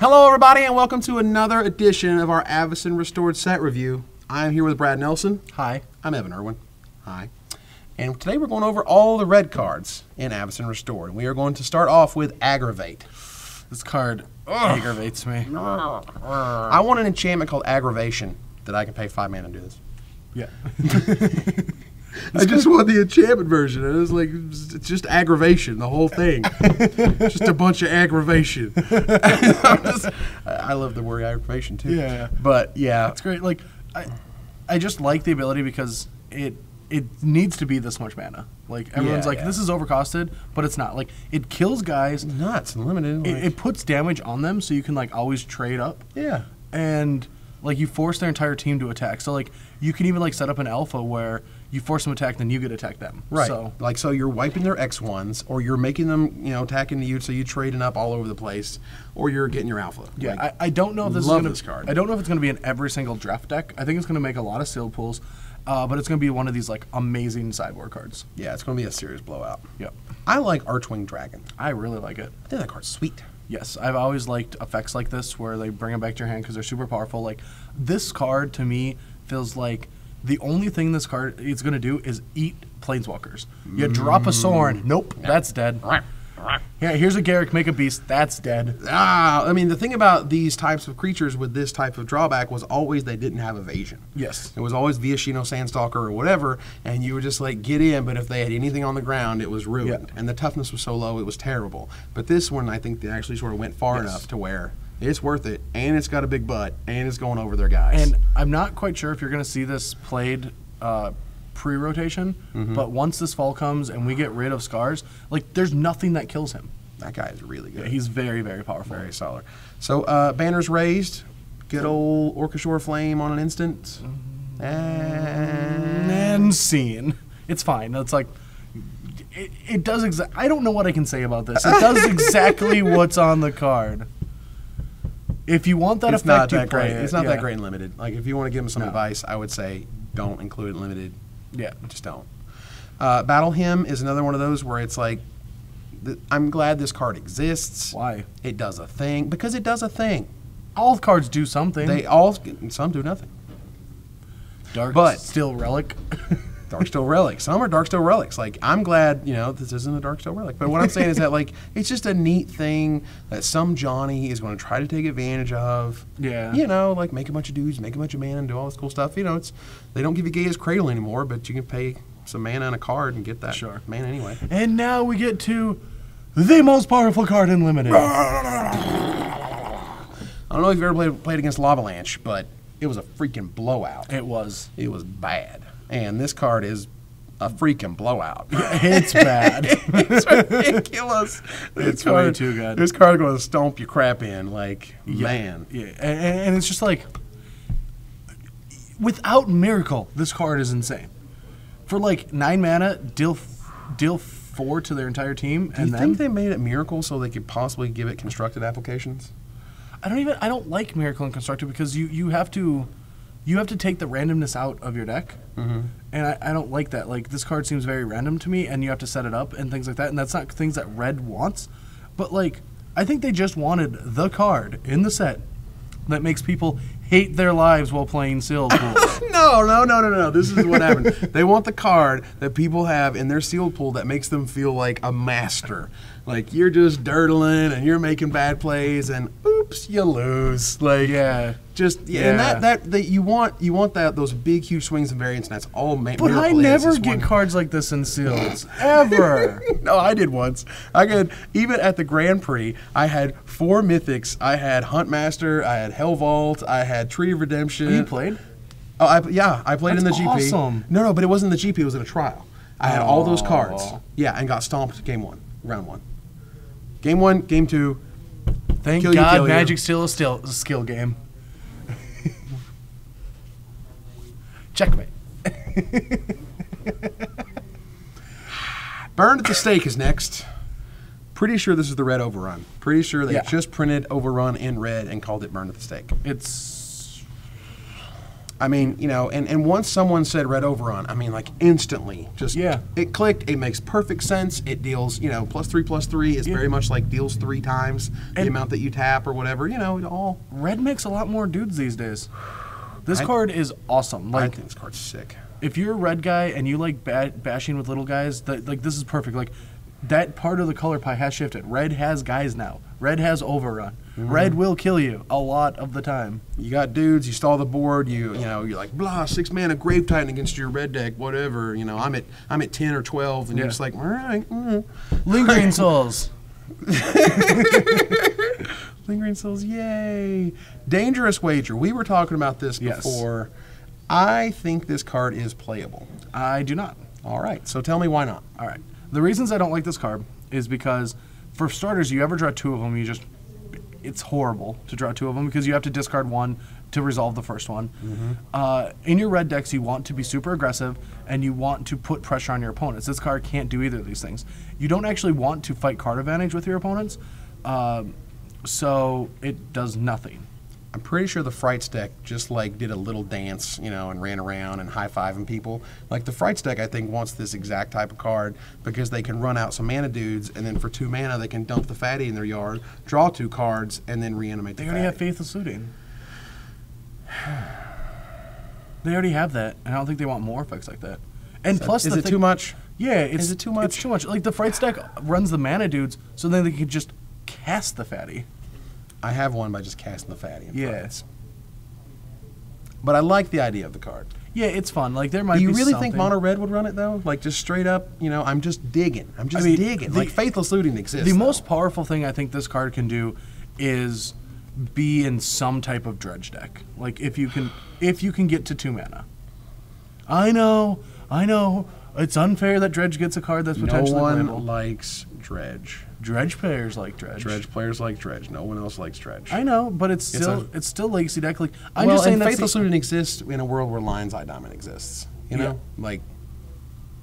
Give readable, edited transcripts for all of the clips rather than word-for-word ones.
Hello everybody and welcome to another edition of our Avacyn Restored set review. I'm here with Brad Nelson. Hi. I'm Evan Irwin. Hi. And today we're going over all the red cards in Avacyn Restored. We are going to start off with Aggravate. This card aggravates me. I want an enchantment called Aggravation that I can pay 5 mana to do this. Yeah. I just want the enchantment version. It was like, it's just aggravation, the whole thing. Just a bunch of aggravation. I love the word aggravation too. Yeah. But yeah. It's great. Like, I just like the ability because it needs to be this much mana. Like, everyone's this is overcosted, but it's not. Like, it kills guys. It's nuts and limited. It puts damage on them, so you can, like, always trade up. Yeah. And, like, you force their entire team to attack. So, like, you can even, like, set up an alpha where you force them to attack, then you get to attack them. Right. So, like, so you're wiping their X1s, or you're making them, you know, attacking to you, so you're trading up all over the place, or you're getting your alpha. Yeah, like, I don't know if this love is this card. I don't know if it's going to be in every single draft deck. I think it's going to make a lot of sealed pools, but it's going to be one of these, like, amazing sideboard cards. Yeah, it's going to be a serious blowout. Yep. I like Archwing Dragon. I really like it. I think that card's sweet. Yes, I've always liked effects like this where they bring them back to your hand because they're super powerful. Like, this card, to me, feels like the only thing this card is going to do is eat planeswalkers. You drop a Sorin. Nope, that's dead. Yeah, here's a Garrick, make a beast. That's dead. I mean, the thing about these types of creatures with this type of drawback was always they didn't have evasion. Yes. It was always Viashino Sandstalker or whatever, and you were just like, get in, but if they had anything on the ground, it was ruined. Yeah. And the toughness was so low, it was terrible. But this one, I think they actually sort of went far enough to where it's worth it, and it's got a big butt, and it's going over their guys. And I'm not quite sure if you're going to see this played pre-rotation, but once this fall comes and we get rid of Scars, like, there's nothing that kills him. That guy is really good. Yeah, he's very, very powerful. Very solid. So, banners raised. Good old Orchestra Flame on an instant. And scene. It's fine. It's like, it does I don't know what I can say about this. It does exactly what's on the card. If you want that effect, you play it. It's not that great in limited. Like, if you want to give them some advice, I would say don't include it in limited. Yeah. Just don't. Battle Hymn is another one of those where it's like, I'm glad this card exists. Why? It does a thing. Because it does a thing. All cards do something. They all, some do nothing. Steel Relic. Darksteel Relic. Some are Darksteel Relics. Like, I'm glad, you know, this isn't a Darksteel Relic. But what I'm saying is that, like, it's just a neat thing that some Johnny is going to try to take advantage of. Yeah. You know, like, make a bunch of dudes, make a bunch of mana, and do all this cool stuff. You know, they don't give you Gaia's Cradle anymore, but you can pay some mana on a card and get that mana anyway. And now we get to the most powerful card in Limited. I don't know if you've ever played against Lavalanche, but it was a freaking blowout. It was. It was bad. And this card is a freaking blowout. It's bad. It's ridiculous. It's way too good. This card is going to stomp your crap in, like, man. Yeah, and it's just like, without Miracle, this card is insane. For like 9 mana, deal 4 to their entire team. Do you think they made it Miracle so they could possibly give it constructed applications? I don't like Miracle and Constructed because you have to take the randomness out of your deck, and I don't like that. Like, this card seems very random to me, and you have to set it up and things like that, and that's not things that Red wants. But, like, I think they just wanted the card in the set that makes people hate their lives while playing sealed pools. No. This is what happened. They want the card that people have in their sealed pool that makes them feel like a master. Like, you're just dirtling and you're making bad plays and oops, you lose. Like, and that you want those big huge swings and variants, and that's all But I never get cards like this in seals ever. No, I did once. Even at the Grand Prix, I had 4 mythics. I had Huntmaster, I had Hell Vault, I had Tree of Redemption. You played? Oh, I played in the GP. Awesome. No, but it wasn't the GP. It was in a trial. I had all those cards. Yeah, and got stomped game 1, round 1. Game 1, game 2. Thank God Magic's still a skill game. Checkmate. Burned at the Stake is next. Pretty sure this is the red overrun. Pretty sure they just printed overrun in red and called it Burned at the Stake. I mean, you know, and once someone said red overrun, I mean, like instantly, just it clicked. It makes perfect sense. It deals, you know, +3/+3 is very much like deals 3 times the amount that you tap or whatever. You know, it all. Red makes a lot more dudes these days. This card is awesome. Like, I think this card's sick. If you're a red guy and you like bashing with little guys, like this is perfect. Like that part of the color pie has shifted. Red has guys now. Red has overrun. Red will kill you a lot of the time. You got dudes, you stall the board, you know, you're like, blah, 6 mana Grave Titan against your red deck, whatever. You know, I'm at 10 or 12, and you're just like, all right. Lingering Souls. Lingering Souls, yay. Dangerous Wager. We were talking about this before. I think this card is playable. I do not. All right, so tell me why not. All right. The reasons I don't like this card is because, for starters, you ever draw 2 of them, it's horrible to draw 2 of them because you have to discard 1 to resolve the first one. In your red decks, you want to be super aggressive and you want to put pressure on your opponents. This card can't do either of these things. You don't actually want to fight card advantage with your opponents, so it does nothing. I'm pretty sure the Frights deck just like did a little dance, you know, and ran around and high-fiving people. Like the Frights deck, I think, wants this exact type of card because they can run out some mana dudes, and then for 2 mana they can dump the fatty in their yard, draw 2 cards, and then reanimate the fatty. They already have Faithless Looting. They already have that, and I don't think they want more effects like that. And plus, is it too much? Yeah, is it too much? It's too much. Like the Frights deck runs the mana dudes, so then they can just cast the fatty. I have one by just casting the fatty. Yes. But I like the idea of the card. Yeah, it's fun. Like there might be Do you really something. think Mono Red would run it though? Like just straight up, you know, I'm just digging. I'm just digging. Like Faithless Looting exists. The most powerful thing I think this card can do is be in some type of dredge deck. Like if you can get to 2 mana. I know. It's unfair that dredge gets a card that's potentially playable. No one likes dredge. Dredge players like dredge. Dredge players like dredge. No one else likes dredge. I know, but it's still legacy deck. Like I'm well, just saying and that Faithless Looting exists in a world where Lion's Eye Diamond exists. You know, like.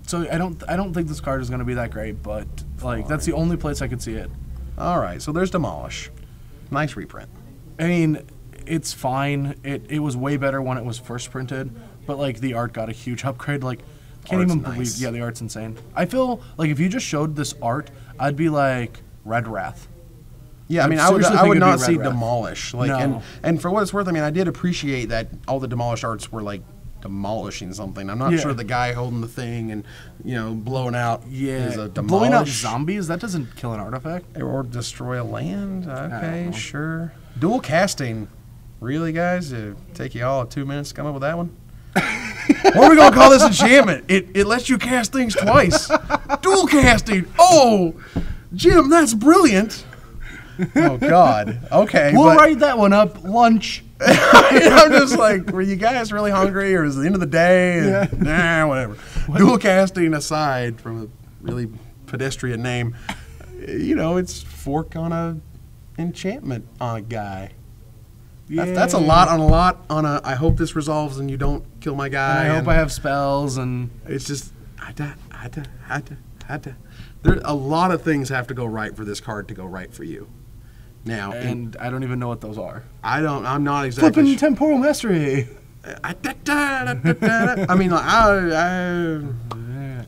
So I don't think this card is going to be that great, but like that's the only place I could see it. All right, so there's Demolish. Nice reprint. I mean, it's fine. It was way better when it was first printed, but like the art got a huge upgrade. Like. Can't even believe. Yeah, the art's insane. I feel like if you just showed this art, I'd be like Red Wrath. Yeah, I mean, I would not see Demolish. Like, and for what it's worth, I mean, I did appreciate that all the Demolish arts were like demolishing something. I'm not sure the guy holding the thing and blowing out is a Demolish. Blowing out zombies, that doesn't kill an artifact. Or destroy a land. Okay, sure. Dual casting, really, guys? It'd take you all 2 minutes to come up with that one. What are we going to call this enchantment? It lets you cast things twice. Dual casting. Oh, Jim, that's brilliant. Oh, God. Okay. We'll write that one up. Lunch. I'm just like, were you guys really hungry or is it the end of the day? Nah, whatever. Dual casting aside from a really pedestrian name, it's fork on a enchantment on a guy. That's a lot on a. I hope this resolves and you don't kill my guy. And I hope I have spells and it's just. There a lot of things have to go right for this card to go right for you. Now and I don't even know what those are. I'm not exactly. Flipping Temporal Mastery. I mean,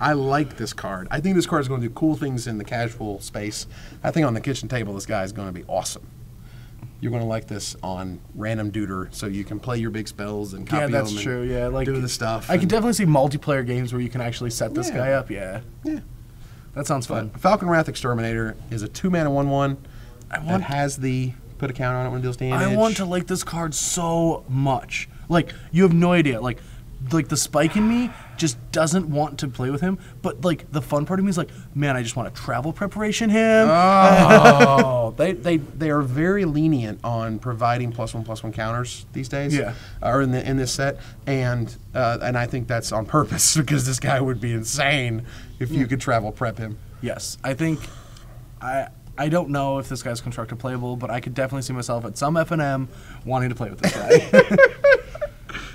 I like this card. I think this card is going to do cool things in the casual space. I think on the kitchen table, this guy is going to be awesome. You're going to like this on Random Duder, so you can play your big spells and copy them. Yeah, that's true. Yeah, like do the stuff. I can definitely see multiplayer games where you can actually set this guy up. Yeah, that sounds fun. Falcon Wrath Exterminator is a 2-mana 1/1. That has the put a counter on it when it deals damage. I want to like this card so much. Like you have no idea. Like the spike in me just doesn't want to play with him, but like the fun part of me is like, man, I just want to travel preparation him. Oh, they are very lenient on providing +1/+1 counters these days. Yeah, or in this set, and I think that's on purpose because this guy would be insane if you could travel prep him. Yes, I think I don't know if this guy's constructed playable, but I could definitely see myself at some FNM wanting to play with this guy.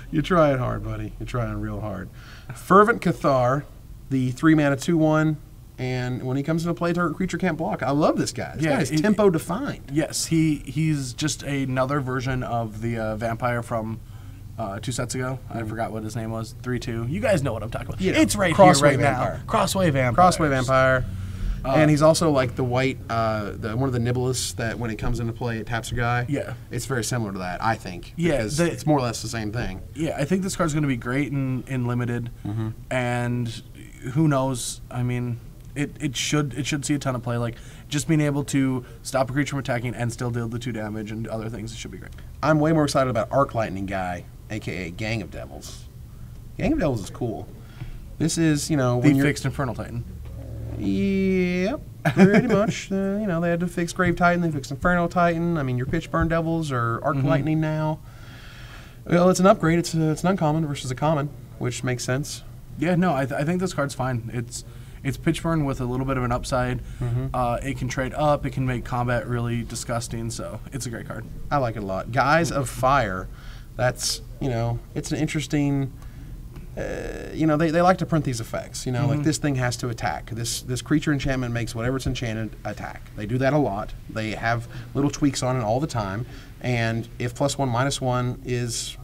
You're trying hard, buddy. You're trying real hard. Fervent Cathar, the 3-mana 2/1, and when he comes into play, target creature can't block. I love this guy. This guy is tempo defined. Yes, he's just another version of the vampire from 2 sets ago. I forgot what his name was. 3-2. You guys know what I'm talking about. Yeah. It's right Crossway here, right Vampire. now. Crossway Vampire. Crossway Vampire. And he's also like the white, one of the Nibelus that when it comes into play, it taps a guy. Yeah. It's very similar to that, I think. Yeah, because it's more or less the same thing. Yeah, I think this card's going to be great in limited, and who knows? I mean, it should see a ton of play. Like just being able to stop a creature from attacking and still deal the 2 damage and other things, it should be great. I'm way more excited about Arc Lightning guy, aka Gang of Devils. Gang of Devils is cool. This is, you know, The when you're fixed Infernal Titan. Yep, pretty much. You know, they had to fix Grave Titan, they fixed Inferno Titan. I mean, your Pitchburn Devils are Arc Lightning now. Well, it's an upgrade. It's an uncommon versus a common, which makes sense. Yeah, no, I think this card's fine. It's Pitchburn with a little bit of an upside. It can trade up. It can make combat really disgusting. So it's a great card. I like it a lot. Guys of Fire. That's, you know, it's an interesting. You know, they like to print these effects. You know, like this thing has to attack. This creature enchantment makes whatever it's enchanted attack. They do that a lot. They have little tweaks on it all the time. And if +1/-1 is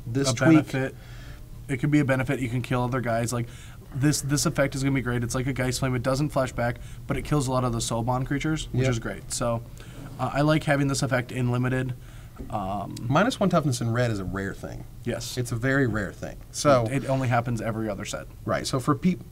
this tweak, benefit, it could be a benefit. You can kill other guys. Like this effect is gonna be great. It's like a Geist Flame. It doesn't flash back, but it kills a lot of the soul bond creatures, which is great. So I like having this effect in limited. -1 toughness in red is a rare thing. Yes, It's a very rare thing. So it only happens every other set. right. So for people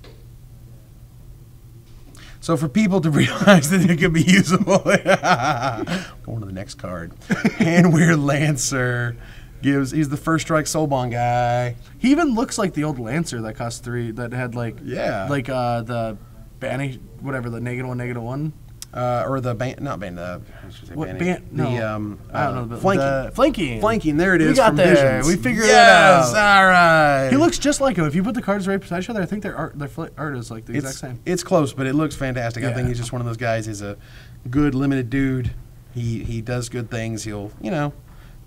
to realize that it could be usable, going to the next card. Handwear Lancer he's the first strike soul bond guy. He even looks like the old Lancer that cost 3. That had like the banish whatever the -1/-1. Or the band, not band. What band? No, I don't know. Flanking. Flanking. Flanking. There it is. We got from there. Visions. We figured it Yes. out. All right. He looks just like him. If you put the cards right beside each other, I think their art is like the exact same. It's close, but it looks fantastic. I think he's just one of those guys. He's a good limited dude. He does good things. He'll, you know,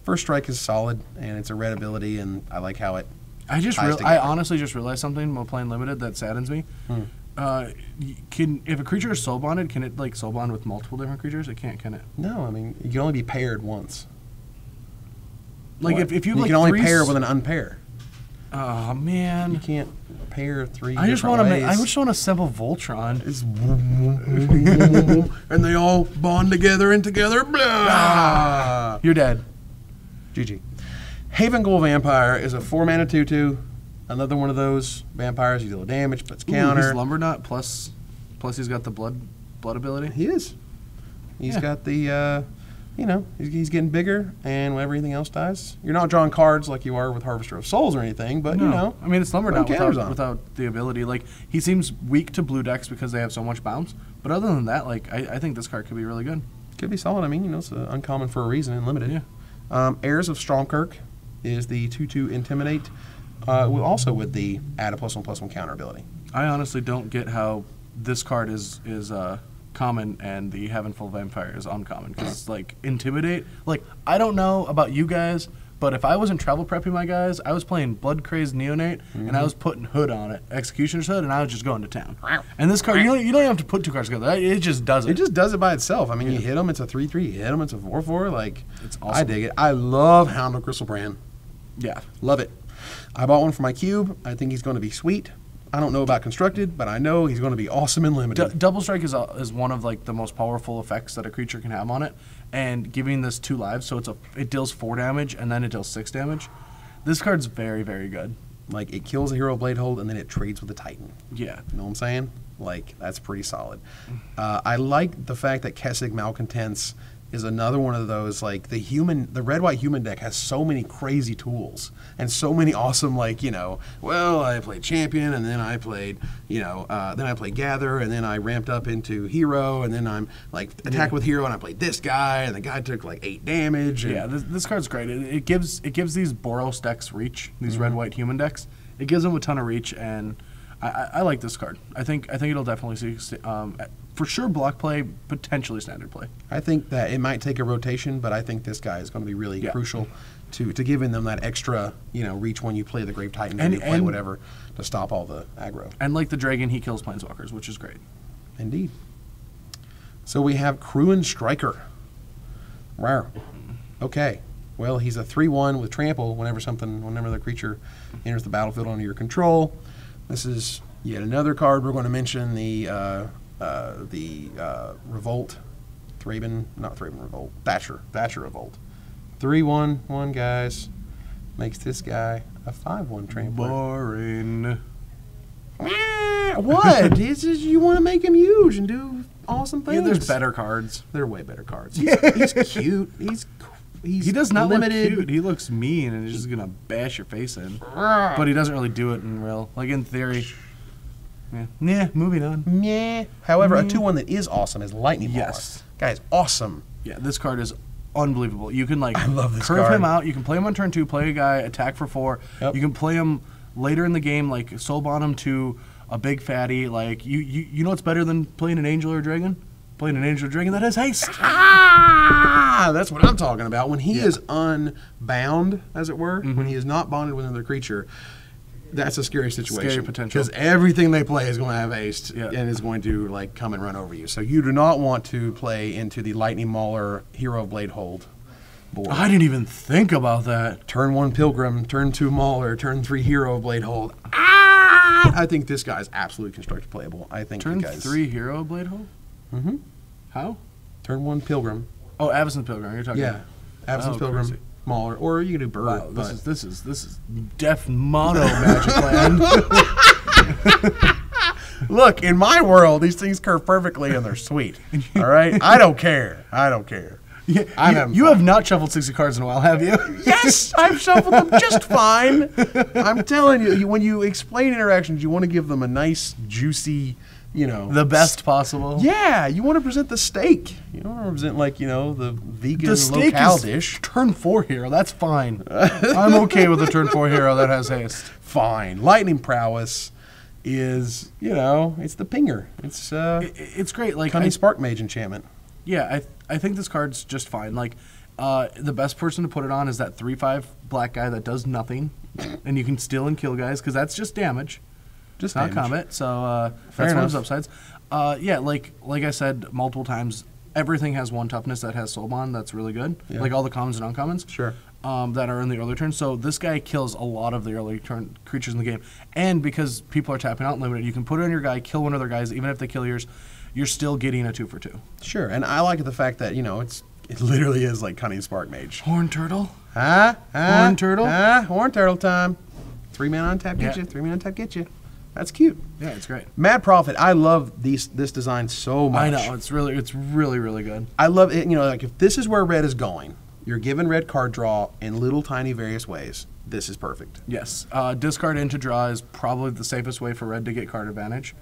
first strike is solid, and it's a red ability, and I like how it. I honestly just realized something while playing limited that saddens me. If a creature is soul bonded, can it like soul bond with multiple different creatures? It can't, can it? No, I mean you can only be paired once. Like if you can like only pair with an unpair. Oh man, You can't pair 3. I just want to. I just want a simple Voltron. It's and they all bond together and together. Blah. You're dead. GG. Haven Ghoul Vampire is a 4-mana 2/2. Another one of those vampires. You deal damage, but it's counter. He's Lumber Nut plus he's got the blood ability. He is. He's got the, you know, he's getting bigger, and when everything else dies, you're not drawing cards like you are with Harvester of Souls or anything, but, you know. I mean, it's Lumber Nut counters without the ability. Like, he seems weak to blue decks because they have so much bounce, but other than that, like, I think this card could be really good. Could be solid. I mean, you know, it's uncommon for a reason and limited. Yeah. Heirs of Stromkirk is the 2/2 Intimidate, also with the add a +1/+1 counter ability. I honestly don't get how this card is common and the Heavenful Vampire is uncommon, because like Intimidate, like I don't know about you guys, but if I wasn't travel prepping my guys, I was playing Blood Crazed Neonate and I was putting Hood on it, Executioner's Hood, and I was just going to town. And this card, you don't even have to put 2 cards together. It just does it. It just does it by itself. I mean, you hit them, it's a 3/3. You hit them, it's a 4/4. Like, it's awesome. I dig it. I love Hound of Crystalbrand. Yeah, love it. I bought one for my cube. I think he's going to be sweet. I don't know about constructed, but I know he's going to be awesome and limited. Double Strike is one of like the most powerful effects that a creature can have on it, and giving this 2 lives, so it deals 4 damage and then it deals 6 damage. This card's very, very good. Like, it kills a hero blade hold and then it trades with a Titan. Yeah, you know what I'm saying? Like, that's pretty solid. I like the fact that Kessig Malcontents is another one of those, like, the red-white human deck has so many crazy tools and so many awesome, like, you know, well, I played Champion, and then I played, you know, then I played Gather, and then I ramped up into Hero, and then I'm, like, attack with Hero, and I played this guy, and the guy took, like, 8 damage. And this card's great. It gives these Boros decks reach, these red-white human decks. It gives them a ton of reach, and I like this card. I think it'll definitely see for sure block play, potentially standard play. I think that it might take a rotation, but I think this guy is going to be really crucial to giving them that extra, you know, reach when you play the Grave Titan and you play whatever to stop all the aggro. And like the dragon, he kills planeswalkers, which is great. Indeed. So we have Cruin Striker. Rare. Okay. Well, he's a 3/1 with trample whenever the creature enters the battlefield under your control. This is yet another card we're going to mention, the Revolt Raven, not Raven Revolt, Thatcher Revolt. 3/1, guys. Makes this guy a 5/1 trampler. Boring. What? You want to make him huge and do awesome things. Yeah, there's better cards. There are way better cards. He's cute. He does not limited. look cute. He looks mean and he's just gonna bash your face in. But he doesn't really do it in real. Like in theory. Yeah. Moving on. Yeah. However, a 2/1 that is awesome is Lightning Mauler. Yes. Guys, awesome. Yeah, this card is unbelievable. You can I love this curve card. him out. You can play him on turn 2, play a guy, attack for 4. Yep. You can play him later in the game, like soul bond him to a big fatty. Like you know what's better than playing an angel or a dragon? Playing an angel or dragon that has haste. That's what I'm talking about. When he is unbound, as it were, when he is not bonded with another creature, that's a scary situation. Scary potential. Because everything they play is going to have haste Yeah. and is going to like come and run over you. So you do not want to play into the Lightning Mauler Hero of Blade Hold board. I didn't even think about that. Turn 1 Pilgrim, turn 2 Mauler, turn 3 Hero of Blade Hold. I think this guy is absolutely constructed playable. I think Turn you guys 3 hero blade hole? Mm-hmm. How? Turn 1 Pilgrim. Oh, Avacyn Pilgrim. You're talking. Yeah. Avacyn Pilgrim, crazy. Mauler, or you can do Bird. Wow, but- this is def mono magic land. Look, in my world, these things curve perfectly and they're sweet. All right? I don't care. Yeah, you have not shuffled 60 cards in a while, have you? Yes, I've shuffled them just fine. I'm telling you, when you explain interactions, you want to give them a nice, juicy, The best possible. Yeah, you want to present the steak. You don't want to present, like, the vegan The steak locale is dish. turn 4 hero. That's fine. I'm okay with a turn 4 hero that has haste. Fine. Lightning prowess is, it's the pinger. It's great. Like Cunning Spark Mage enchantment. Yeah, I think this card's just fine. Like, the best person to put it on is that 3/5 black guy that does nothing, and you can steal and kill guys because that's just damage, Just not damage. combat. So Fair that's one of enough. his upsides. Yeah, like I said multiple times, everything has 1 toughness that has soul bond. That's really good. Yeah. Like all the commons and uncommons. Sure. That are in the early turn. So this guy kills a lot of the early turn creatures in the game. And because people are tapping out limited, you can put it on your guy, kill one of their guys, even if they kill yours, you're still getting a 2 for 2. Sure, and I like the fact that, it literally is like Cunning Spark Mage. Horn turtle. Horn turtle? Horn turtle time. 3 mana on tap, get Yeah. you. 3 mana on tap, get you. That's cute. Yeah, it's great. Mad Prophet, I love this design so much. I know it's really good. I love it. Like if this is where red is going, you're given red card draw in little tiny various ways. This is perfect. Yes, discard into draw is probably the safest way for red to get card advantage.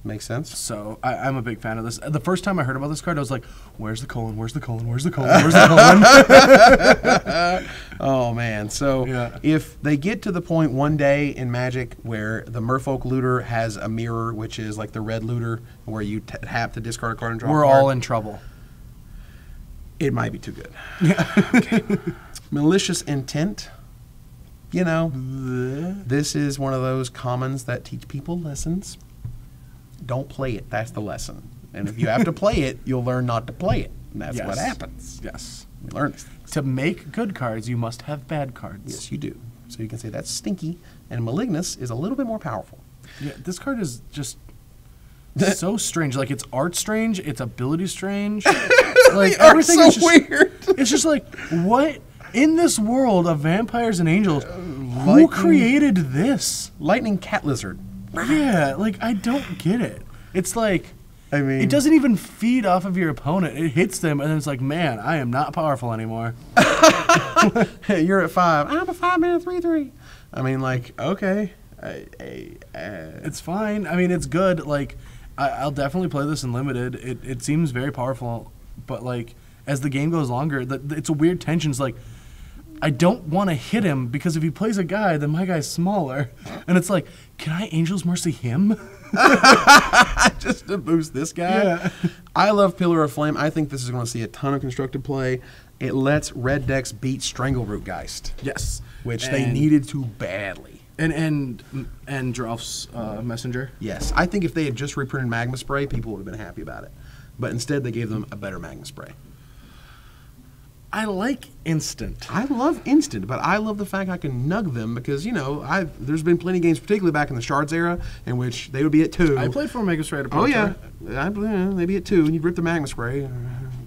Makes sense. So I'm a big fan of this. The first time I heard about this card, I was like, "Where's the colon? Where's the colon? Where's the colon? Where's the colon?" Oh man! So Yeah. if they get to the point one day in Magic where the Merfolk Looter has a mirror, which is like the red looter, where you have to discard a card and draw We're a card, all in trouble. it might be too good. Okay. Malicious Intent. This is one of those commons that teach people lessons. Don't play it. That's the lesson. And if you have to play it, you'll learn not to play it. And that's Yes. what happens. Yes. You learn these things. To make good cards, you must have bad cards. Yes, you do. So you can say that's stinky, and Malignus is a little bit more powerful. Yeah, this card is just so strange. Like it's art strange, it's ability strange. Like They are everything so is just weird. It's just like what in this world of vampires and angels, who Lightning- created this? Lightning Cat Lizard. Yeah, like I don't get it. It's like I mean, it doesn't even feed off of your opponent. It hits them, and then it's like, man, I am not powerful anymore. You're at 5. I'm a 5-mana 3/3. I mean, like, okay. It's fine. I mean, it's good. Like, I'll definitely play this in limited. It seems very powerful, but like as the game goes longer, it's a weird tension. It's like I don't want to hit him because if he plays a guy, then my guy's smaller, and it's like, can I Angel's Mercy him? Just to boost this guy. Yeah. I love Pillar of Flame. I think this is going to see a ton of constructed play. It lets red decks beat Strangleroot Geist, Yes, which they needed to badly. And Drolf's Messenger. Yes, I think if they had just reprinted Magma Spray, people would have been happy about it. But instead, they gave them a better Magma Spray. I like instant. I love instant, but I love the fact I can nug them because, there's been plenty of games, particularly back in the Shards era, in which they would be at 2. I played for Mega Straight Oh, yeah. They'd be at 2, and you'd rip the Magma Spray,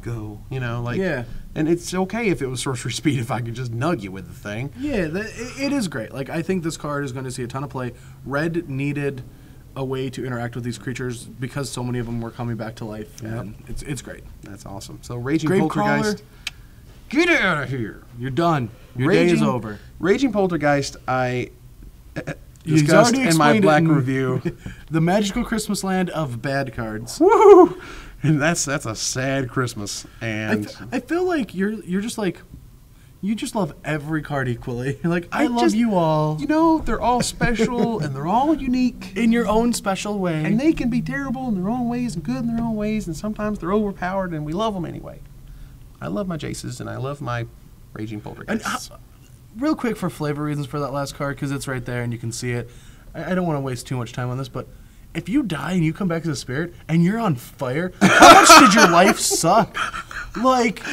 go, Yeah. And it's okay if it was sorcery speed if I could just nug you with the thing. Yeah, it is great. Like, I think this card is going to see a ton of play. Red needed a way to interact with these creatures because so many of them were coming back to life. Yep. And it's great. That's awesome. So Raging Grave Poltergeist, get out of here. You're done. Your day is over. Raging Poltergeist, I He's discussed already in my explained black it in review. The magical Christmas land of bad cards. Woo! And that's a sad Christmas. And I feel like you're just like, you just love every card equally. You're like, I love you all. They're all special and they're all unique. In your own special way. And they can be terrible in their own ways and good in their own ways, and sometimes they're overpowered, and we love them anyway. I love my Jaces, and I love my Raging Poltergeists. Real quick for flavor reasons for that last card, because it's right there and you can see it. I don't want to waste too much time on this, but if you die and you come back as a spirit and you're on fire, how much did your life suck? Like,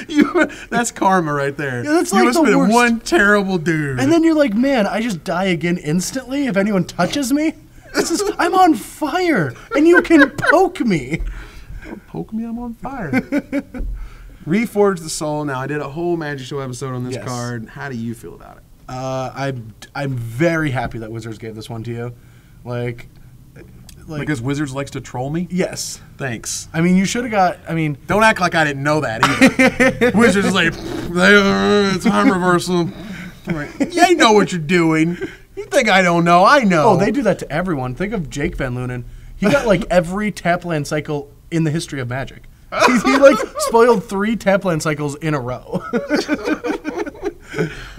that's karma right there. Yeah, that's you like must the have been worst. one terrible dude. And then you're like, man, I just die again instantly if anyone touches me? I'm on fire, and you can poke me. Poke me, I'm on fire. Reforge the Soul. Now, I did a whole Magic Show episode on this card. How do you feel about it? I'm very happy that Wizards gave this one to you. Like because Wizards likes to troll me? Yes. Thanks. I mean, you should have got, Don't act like I didn't know that either. Wizards is like, it's time reversal. You know what you're doing. You think I don't know? I know. Oh, they do that to everyone. Think of Jake Van Lunen. He got like every Tapland cycle in the history of Magic. He like spoiled 3 Tapland cycles in a row.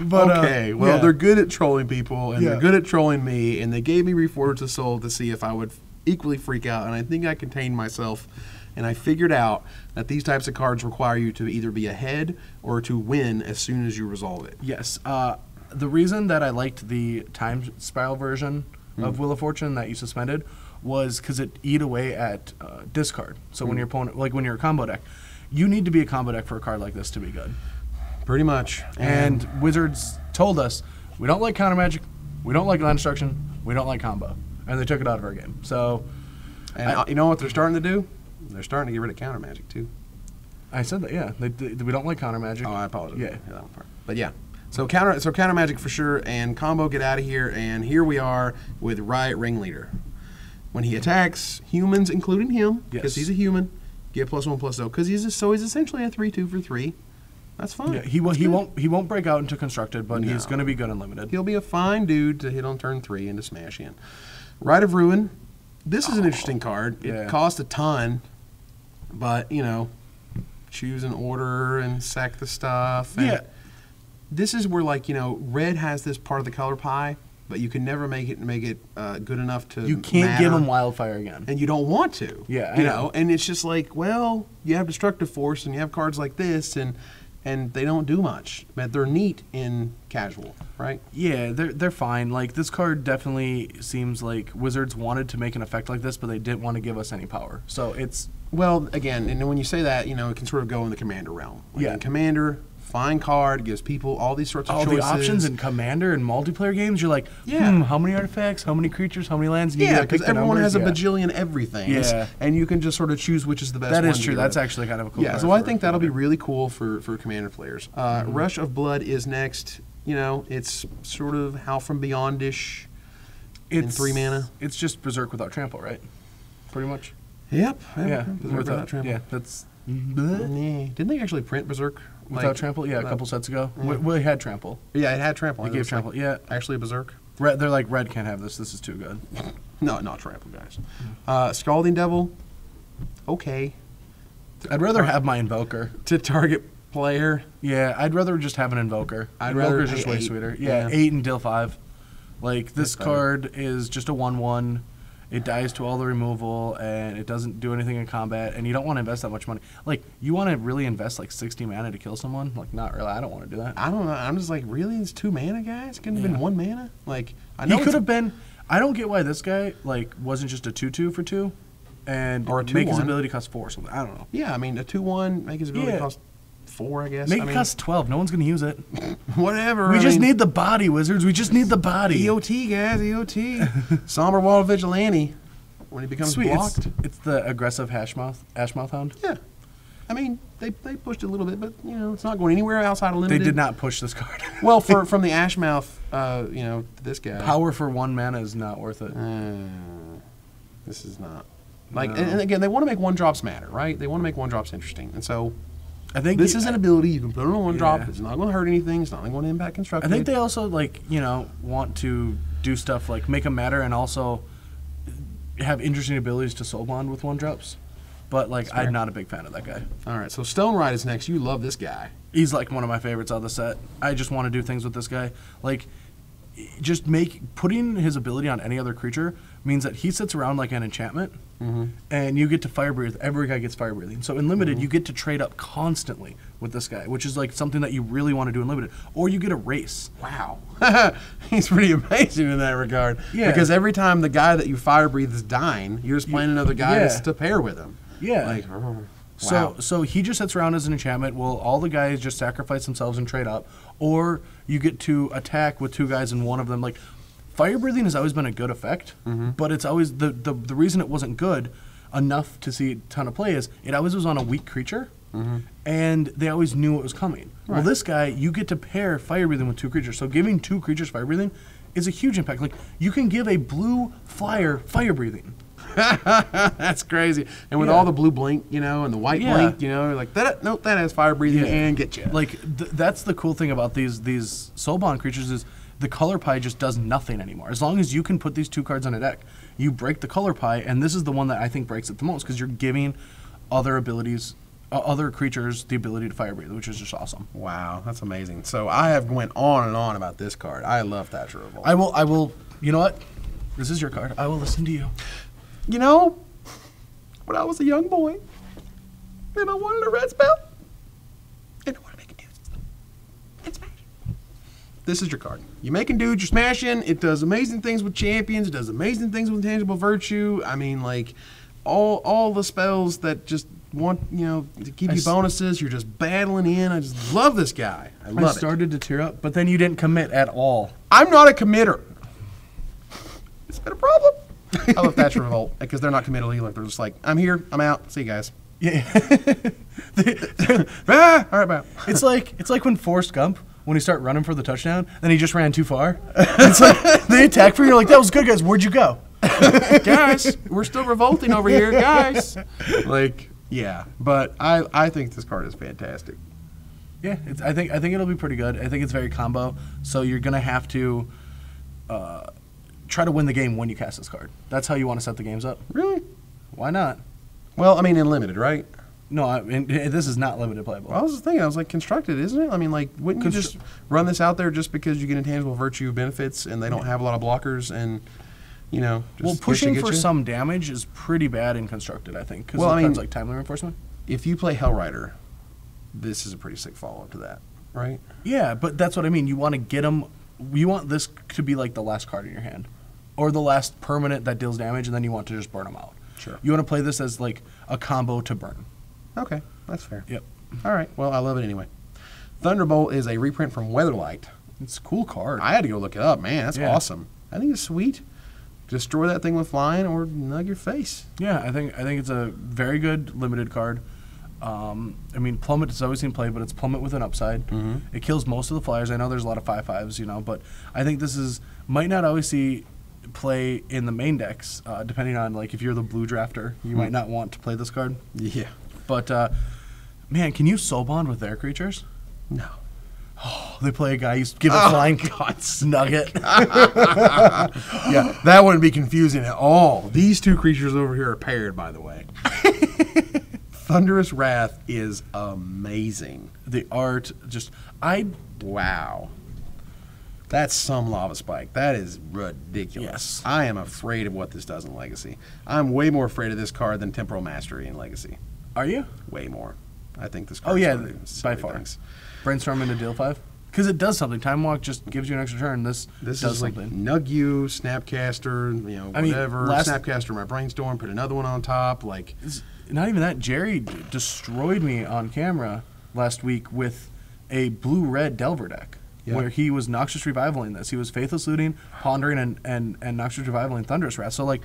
But, okay, well, they're good at trolling people, and they're good at trolling me, and they gave me Reforge the Soul to see if I would equally freak out, and I think I contained myself, and I figured out that these types of cards require you to either be ahead or to win as soon as you resolve it. Yes. The reason that I liked the Time Spiral version of Wheel of Fortune that you suspended was because it eat away at discard. So when your opponent, like when you're a combo deck, you need to be a combo deck for a card like this to be good. Pretty much. And Wizards told us, we don't like counter magic, we don't like land destruction, we don't like combo. And they took it out of our game. So, and you know what they're starting to do? They're starting to get rid of counter magic too. I said that, yeah. We don't like counter magic. Oh, I apologize. Yeah. That one part. But yeah. So counter magic for sure, and combo, get out of here. And here we are with Riot Ringleader. When he attacks humans, including him, because he's a human, get +1/+0. Because he's essentially a 3/2 for 3. That's fine. Yeah, he won't break out into constructed, but he's going to be good unlimited. He'll be a fine dude to hit on turn 3 and to smash in. Rite of Ruin. This is an interesting card. It costs a ton, but choose an order and sack the stuff. And this is where red has this part of the color pie, but you can never make it good enough to. You can't matter. give him Wildfire again, and you don't want to. Yeah, I know. And it's just like, well, you have Destructive Force, and you have cards like this, and they don't do much, but they're neat in casual, right? Yeah, they're fine. Like, this card definitely seems like Wizards wanted to make an effect like this, but they didn't want to give us any power. So it's... Well, again, and when you say that, it can sort of go in the Commander realm. In Commander, fine card, gives people all these sorts of choices. All the options in Commander and multiplayer games, you're like, how many artifacts, how many creatures, how many lands? Yeah, because everyone has a bajillion everything. Yeah. And you can just sort of choose which is the best one. That is true. That's actually kind of a cool card. Yeah, so I think that'll be really cool for Commander players. Rush of Blood is next. It's sort of Howl from Beyond-ish in 3 mana. It's just Berserk without Trample, right? Pretty much. Yep. Yeah. Berserk without Trample. Yeah, that's... Didn't they actually print Berserk? Without Trample? Yeah, a couple sets ago. We had Trample. Yeah, it had Trample. It gave Trample, Actually a Berserk? They're like, red can't have this. This is too good. No, not Trample, guys. Scalding Devil, okay. I'd rather have my Invoker. To target player. Yeah, I'd rather just have an Invoker. Invoker's just way sweeter. Yeah, 8 and deal 5. Like, this card is just a 1/1. It dies to all the removal, and it doesn't do anything in combat, and you don't want to invest that much money. Like, you want to really invest, 60 mana to kill someone? Like, not really. I don't want to do that. I don't know. I'm just like, really? It's 2 mana, guys? Couldn't have been 1 mana? Like, I know he could have been... I don't get why this guy, wasn't just a 2/2 for 2, and or a 2/1. Make his ability cost 4 or something. I don't know. Yeah, I mean, a 2/1, make his ability cost 4, I guess. Make it cost 12. No one's going to use it. Whatever. We just need the body, Wizards. We just need the body. EOT, guys, EOT. Somber Wall Vigilante. When he becomes Sweet. blocked. It's the aggressive Ashmouth Hound. Yeah. I mean, they pushed it a little bit, but, you know, it's not going anywhere outside of limited. They did not push this card. Well, from the Ashmouth, you know, to this guy. Power for 1 mana is not worth it. This is not. Like, and again, they want to make 1-drops matter, right? They want to make 1-drops interesting. And so I think this is an ability you can put on a 1-drop. It's not going to hurt anything. It's not going to impact constructed. I think they also, like, you know, want to do stuff like make them matter and also have interesting abilities to soul bond with 1-drops. But, like, I'm not a big fan of that guy. All right, so Stone Ride is next. You love this guy. He's, like, one of my favorites out of the set. I just want to do things with this guy. Like, just putting his ability on any other creature means that he sits around like an enchantment, and you get to fire breathe. Every guy gets fire breathing. So in limited, you get to trade up constantly with this guy, which is like something that you really want to do in limited. Or you get a race. Wow, he's pretty amazing in that regard. Yeah, because every time the guy that you fire breathe is dying, you're just playing another guy to pair with him. Yeah. Like, wow. So he just sits around as an enchantment. Well, all the guys just sacrifice themselves and trade up, or you get to attack with 2 guys and one of them. Like, fire breathing has always been a good effect, but it's always the reason it wasn't good enough to see a ton of play is it always was on a weak creature, and they always knew what was coming. Right. Well, this guy, you get to pair fire breathing with 2 creatures. So giving 2 creatures fire breathing is a huge impact. Like, you can give a blue flyer fire breathing. That's crazy. And with all the blue blink, you know, and the white blink, you know, like that. Nope, that has fire breathing and get you. Like that's the cool thing about these soul bond creatures is the color pie just does nothing anymore. As long as you can put these 2 cards on a deck, you break the color pie, and this is the one that I think breaks it the most because you're giving other abilities, other creatures the ability to fire breathe, which is just awesome. Wow, that's amazing. So I have went on and on about this card. I love Thatcher Revolt. I will. You know what? This is your card. I will listen to you. You know, when I was a young boy, and I wanted a red spell, and I want to make a dude and smash. This is your card. You making dudes, you're smashing. It does amazing things with champions. It does amazing things with intangible virtue. I mean, like, all the spells that just want, you know, to give you bonuses. You're just battling in. I just love this guy. I love it. I started to tear up, but then you didn't commit at all. I'm not a committer. It's been a problem. I love Thatcher Revolt because they're not committal either. They're just like, I'm here, I'm out. See you guys. Yeah. All right, bye. It's like when Forrest Gump, when he started running for the touchdown, then he just ran too far. It's like they attack for you. You're like, that was good, guys. Where'd you go? Guys, we're still revolting over here, guys. Like, yeah, but I think this card is fantastic. Yeah, I think it'll be pretty good. I think it's very combo. So you're gonna have to try to win the game when you cast this card. That's how you want to set the games up. Really? Why not? Well, I mean, in limited, right? No, this is not limited playable. Well, I was just thinking, I was like, constructed, isn't it? I mean, like, wouldn't you just run this out there just because you get intangible virtue benefits and they don't have a lot of blockers and, you know, just well, pushing for some damage is pretty bad in constructed, I think, because cards like timely reinforcement. If you play Hellrider, this is a pretty sick follow-up to that, right? Yeah, but that's what I mean. You want to get them. You want this to be like the last card in your hand, or the last permanent that deals damage, and then you want to just burn them out. Sure. You want to play this as like a combo to burn. Okay, that's fair. Yep. All right. Well, I love it anyway. Thunderbolt is a reprint from Weatherlight. It's a cool card. I had to go look it up, man. That's awesome. I think it's sweet. Destroy that thing with flying or nug your face. Yeah, I think it's a very good limited card. I mean, Plummet has always seen play, but it's Plummet with an upside. It kills most of the flyers. I know there's a lot of 5/5s, you know, but I think this might not always see play in the main decks, depending on, like, if you're the blue drafter, you might not want to play this card. Yeah. But, man, can you soul bond with their creatures? No. Oh, they play a guy, you give a flying nugget. Yeah, that wouldn't be confusing at all. These two creatures over here are paired, by the way. Thunderous Wrath is amazing. The art, wow. That's some lava spike. That is ridiculous. Yes. I am afraid of what this does in Legacy. I'm way more afraid of this card than Temporal Mastery in Legacy. Are you? Way more. I think this card by far. Things. Brainstorm into deal 5? Because it does something. Time Walk just gives you an extra turn. This does is something. Like Nug You, Snapcaster, you know, whatever. Snapcaster my Brainstorm, put another one on top. Like, not even that. Jerry destroyed me on camera last week with a blue-red Delver deck. Yep. Where he was Noxious Revivaling this. He was Faithless Looting, Pondering, and Noxious Revivaling Thunderous Wrath. So, like,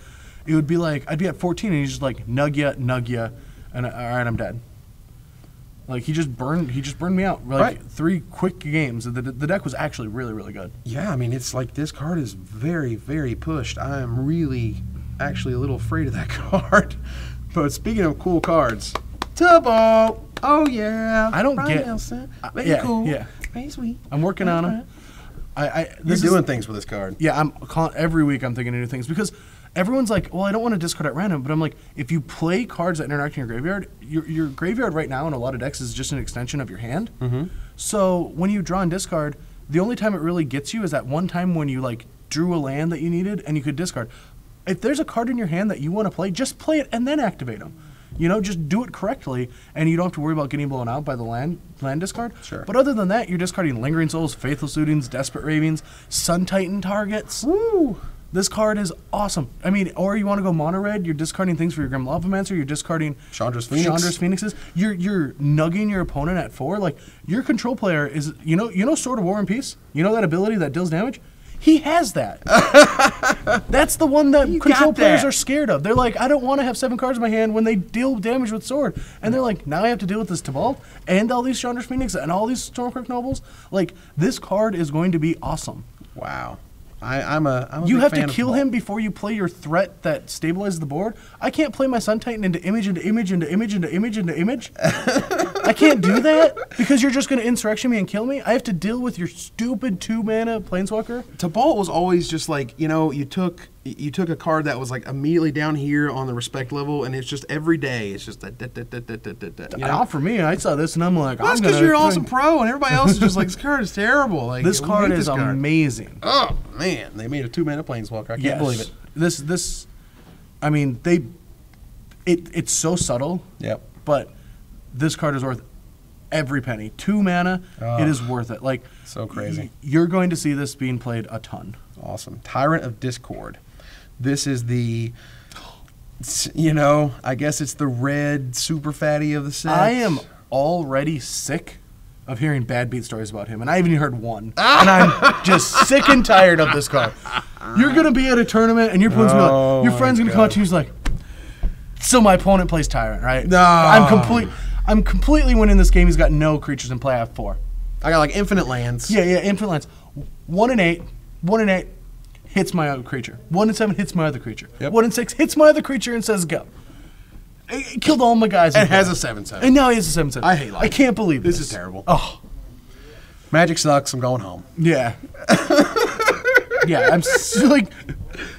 it would be like, I'd be at 14, and he's just like, nug ya, and all right, I'm dead. Like, he just burned me out. Like, 3 quick games. The deck was actually really, really good. Yeah, I mean, it's like this card is very, very pushed. I am really, actually a little afraid of that card. But speaking of cool cards, Thunderbolt. Oh, yeah. I don't Brian get... Nelson. Very cool. Yeah. Very sweet. I'm working on them. You're doing things with this card. Yeah, every week I'm thinking of new things because everyone's like, well, I don't want to discard at random, but I'm like, if you play cards that interact in your graveyard, your graveyard right now in a lot of decks is just an extension of your hand. Mm-hmm. So when you draw and discard, the only time it really gets you is that one time when you like drew a land that you needed and you could discard. If there's a card in your hand that you want to play, just play it and then activate them. You know, just do it correctly, and you don't have to worry about getting blown out by the land discard. Sure. But other than that, you're discarding Lingering Souls, Faithless Lootings, Desperate Ravings, Sun Titan targets. Woo! This card is awesome. I mean, or you want to go mono red, you're discarding things for your Grim Lavamancer, you're discarding Chandra's Phoenix. Chandra's Phoenixes. You're nugging your opponent at 4. Like, your control player is, you know Sword of War and Peace? You know that ability that deals damage? He has that. That's the one that control players are scared of. They're like, I don't want to have 7 cards in my hand when they deal damage with sword. And they're like, now I have to deal with this Thunderbolt and all these Chandra's Phoenix and all these Stormcrook Nobles. Like, this card is going to be awesome. Wow. I'm a You big have fan to of kill Thunderbolt. him before you play your threat that stabilizes the board. I can't play my Sun Titan into image, into image, into image, into image, into image. I can't do that because you're just going to insurrection me and kill me. I have to deal with your stupid 2-mana Planeswalker. Thunderbolt was always just like, you know, you took a card that was like immediately down here on the respect level, and it's just every day. It's just that. You know? Not for me. I saw this and I'm like, Well, that's because you're an awesome pro, and everybody else is just like, this card is terrible. Like, This we card hate is this card. amazing. Oh man, they made a 2-mana Planeswalker. I can't believe it. This, I mean, it's so subtle. Yep. But this card is worth every penny. 2 mana, it is worth it. Like, So crazy. You're going to see this being played a ton. Awesome. Tyrant of Discord. This is the, you know, I guess it's the red super fatty of the set. I am already sick of hearing bad beat stories about him, and I haven't even heard one. And I'm just sick and tired of this card. You're going to be at a tournament, and your opponent's gonna be like, your friend's going to come up to you and he's like, so my opponent plays Tyrant, right? No. I'm completely winning this game. He's got no creatures in play. I have 4. I got like infinite lands. Yeah, infinite lands. 1 and 8. 1 and 8 hits my other creature. 1 and 7 hits my other creature. Yep. 1 and 6 hits my other creature and says go. It killed all my guys. And has a 7/7. And now he has a 7/7. I hate life. I can't believe This is terrible. Oh, Magic sucks. I'm going home. yeah. Yeah, I'm like,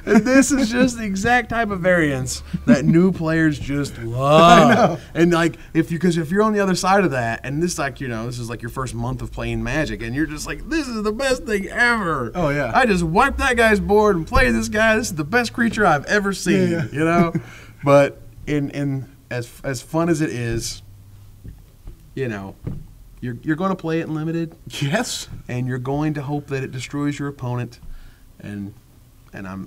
And this is just the exact type of variance that new players just love. I know. And like, because if you're on the other side of that, and this like, you know, this is like your first month of playing Magic, and you're just like, this is the best thing ever. Oh, yeah. I just wiped that guy's board and played this guy. This is the best creature I've ever seen. Yeah. You know, but in as fun as it is, you know, you're going to play it in limited, yes. and you're going to hope that it destroys your opponent, and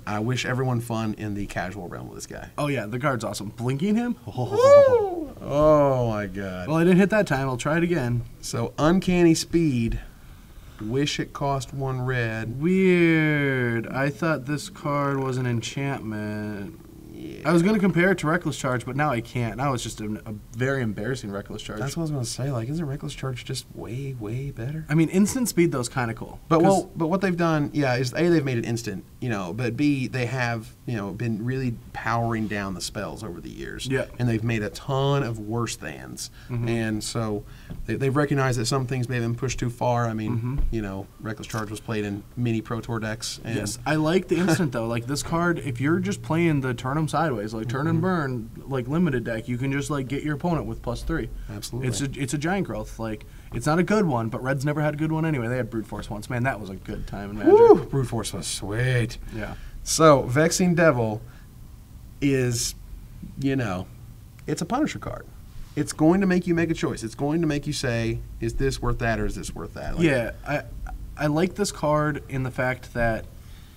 I wish everyone fun in the casual realm with this guy. Oh, yeah, the card's awesome. Blinking him? Oh my god. Well, I didn't hit that time. I'll try it again. So Uncanny Speed. Wish it cost 1 red. Weird. I thought this card was an enchantment. Yeah. I was going to compare it to Reckless Charge, but now I can't. Now it's just a very embarrassing Reckless Charge. That's what I was gonna say. Like, isn't Reckless Charge just way, way better? I mean, instant speed, though, is kind of cool. But what they've done, yeah, is A, they've made it instant, you know, but B, they have, you know, been really powering down the spells over the years. Yeah. And they've made a ton of worse thans. And so they've recognized that some things may have been pushed too far. I mean, you know, Reckless Charge was played in mini Pro Tour decks. And Yes, I like the instant, though. Like, this card, if you're just playing the turn 'em sideways, like turn and burn, like limited deck, you can just, like, get your opponent with +3. Absolutely. It's a giant growth. Like, it's not a good one, but Red's never had a good one anyway. They had Brute Force once. Man, that was a good time in Magic. Woo! Brute Force was sweet. Yeah. So, Vexing Devil is, you know, it's a Punisher card. It's going to make you make a choice. It's going to make you say, is this worth that or is this worth that? Like, Yeah, I like this card in the fact that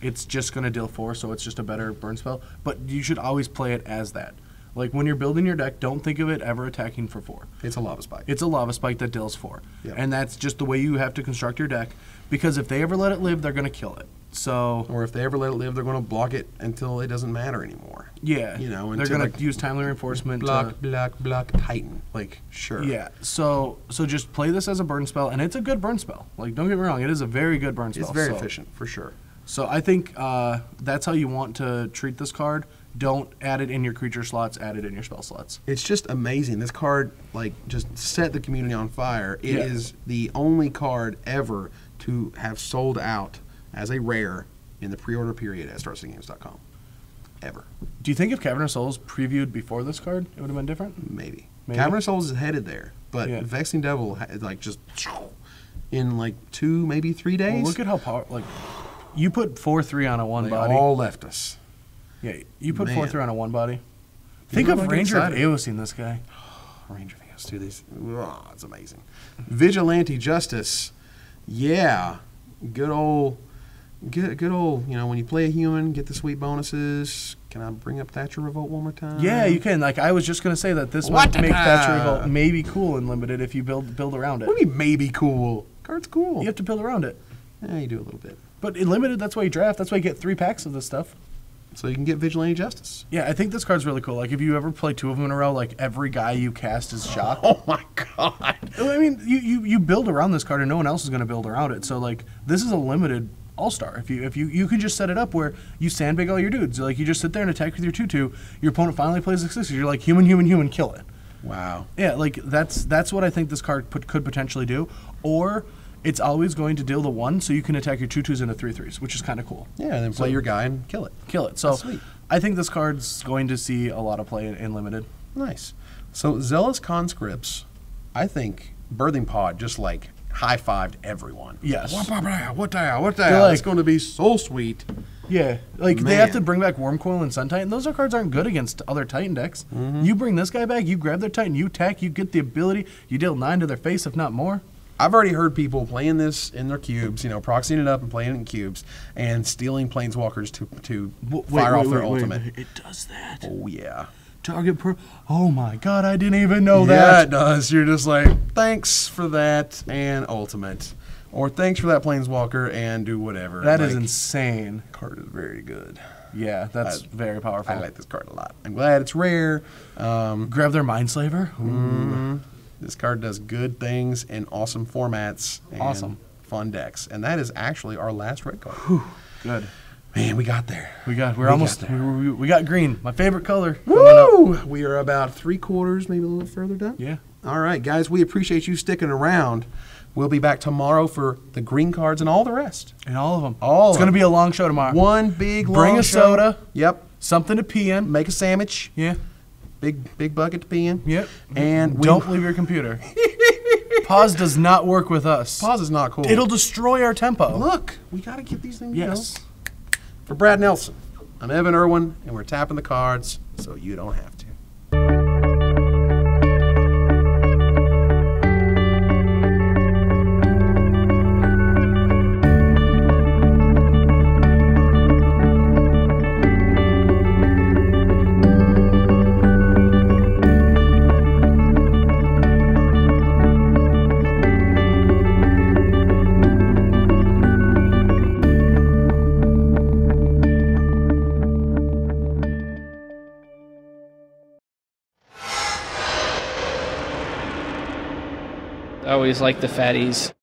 it's just going to deal 4, so it's just a better burn spell. But you should always play it as that. Like when you're building your deck, don't think of it ever attacking for 4. It's a lava spike. It's a lava spike that deals 4. Yep. And that's just the way you have to construct your deck, because if they ever let it live, they're going to kill it. So, or if they ever let it live, they're going to block it until it doesn't matter anymore. yeah, You know, they're until going like to use timely reinforcement. block, Titan. Like, sure. Yeah, so just play this as a burn spell, and it's a good burn spell. Like, don't get me wrong, it is a very good burn spell. It's very efficient, for sure. So I think that's how you want to treat this card. Don't add it in your creature slots, add it in your spell slots. It's just amazing. This card, like, just set the community on fire. It Yeah. is the only card ever to have sold out as a rare in the pre-order period at StarCityGames.com. Ever. Do you think if Cavern of Souls previewed before this card, it would have been different? Maybe. Maybe. Cavern of Souls is headed there, but Yeah. Vexing Devil, like, just in, like, 2, maybe 3 days. Well, look at how powerful. Like, you put 4/3 on a one they body. all left us. Yeah, you put Man. 4/3 on a one body. Think People of are gonna get Ranger of excited. Avacyn, this guy. Ranger Vegas, do these. Oh, it's amazing. Vigilante Justice. Yeah. Good old, you know, when you play a human, get the sweet bonuses. Can I bring up Thatcher Revolt one more time? Yeah, you can. Like, I was just going to say that this What might make the- Thatcher Revolt maybe cool and limited if you build around it. What do you mean maybe cool? Card's cool. You have to build around it. Yeah, you do a little bit. But in limited, that's why you draft. That's why you get 3 packs of this stuff. So you can get Vigilante Justice. Yeah, I think this card's really cool. Like, if you ever play 2 of them in a row, like, every guy you cast is shocked. Oh my god. I mean, you build around this card, and no one else is going to build around it. So, like, this is a limited all-star. If you can just set it up where you sandbag all your dudes. Like, you just sit there and attack with your 2/2. Your opponent finally plays a 6. You're like, human, kill it. Wow. Yeah, like, that's what I think this card could potentially do. Or it's always going to deal the 1, so you can attack your 2/2s into 3/3s, which is kind of cool. Yeah, and then play your guy and kill it. Kill it. So That's sweet. I think this card's going to see a lot of play in limited. Nice. So Zealous Conscripts, I think Birthing Pod just like high-fived everyone. Yes. What the hell? like- It's going to be so sweet. Yeah, like they have Man. to bring back Wormcoil and Sun Titan. Those are cards aren't good against other Titan decks. You bring this guy back, you grab their Titan, you attack, you get the ability, you deal 9 to their face, if not more. I've already heard people playing this in their cubes, you know, proxying it up and playing it in cubes, and stealing Planeswalkers to fire off their ultimate. It does that. Oh, yeah. Target per. Oh my god, I didn't even know Yeah, that. it does. You're just like, thanks for that and ultimate. Or thanks for that Planeswalker and do whatever. That is Like, insane. card is very good. Yeah, that's very powerful. I like this card a lot. I'm glad it's rare. Grab their Mindslaver. This card does good things in awesome formats and Awesome. fun decks. And that is actually our last red card. Good. Man, we got there. We're almost. there. We got green. My favorite color. coming up. Woo! We are about 3/4, maybe a little further down. Yeah. All right, guys, we appreciate you sticking around. We'll be back tomorrow for the green cards and all the rest. And all of them. All It's of going to them. be a long show tomorrow. One big long Bring a show. soda. Yep. Something to pee in. Make a sandwich. Yeah. Big bucket to pee in. Yep. And we- Don't leave your computer. Pause does not work with us. Pause is not cool. It'll destroy our tempo. Look, we got to get these things. Yes. You know. For Brad Nelson, I'm Evan Irwin, and we're tapping the cards so you don't have to. I always like the fatties.